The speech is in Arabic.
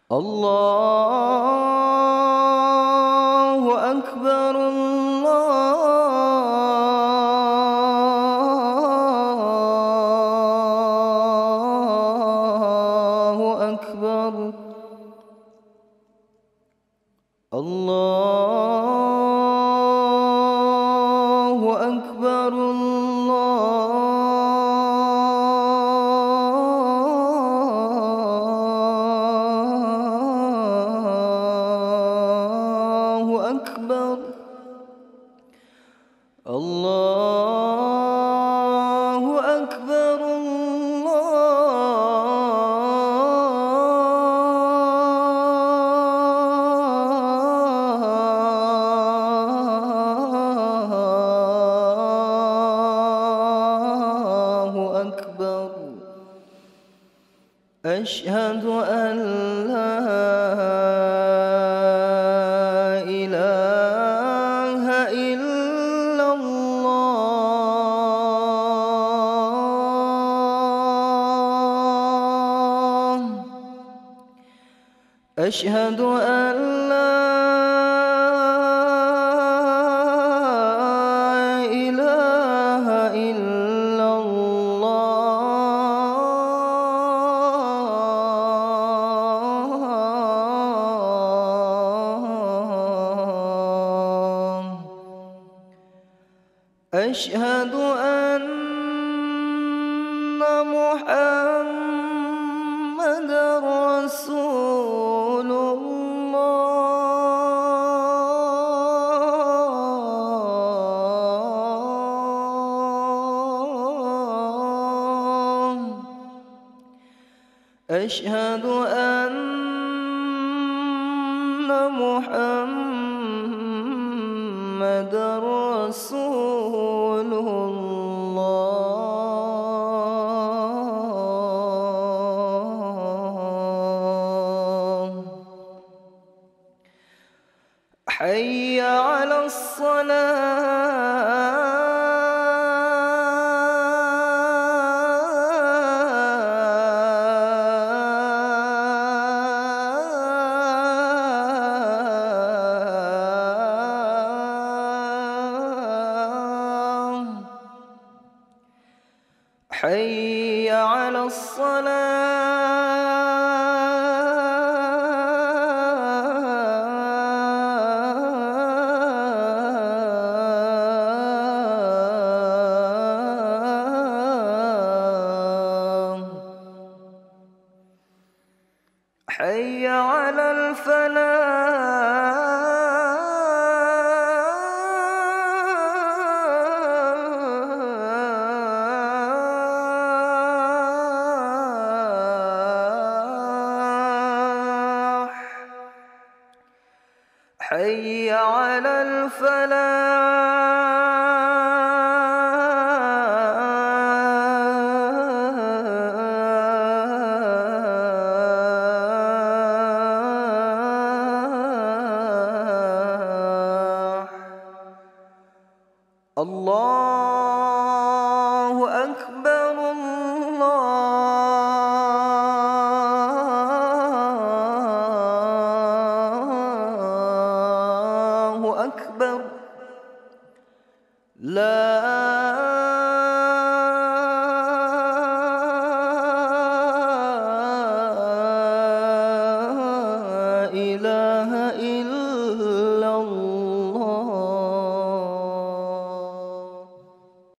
الله أكبر الله أكبر الله أكبر الله أكبر الله أكبر الله أكبر أشهد أن لا إله إلا الله أشهد أن لا إله إلا الله أشهد أن محمدًا رسول الله أشهد أن محمدًا رسول الله حي على الصلاة حي على الصلاة حي على الفلاح حي على الفلاح الله أكبر الله أكبر لا إله إلا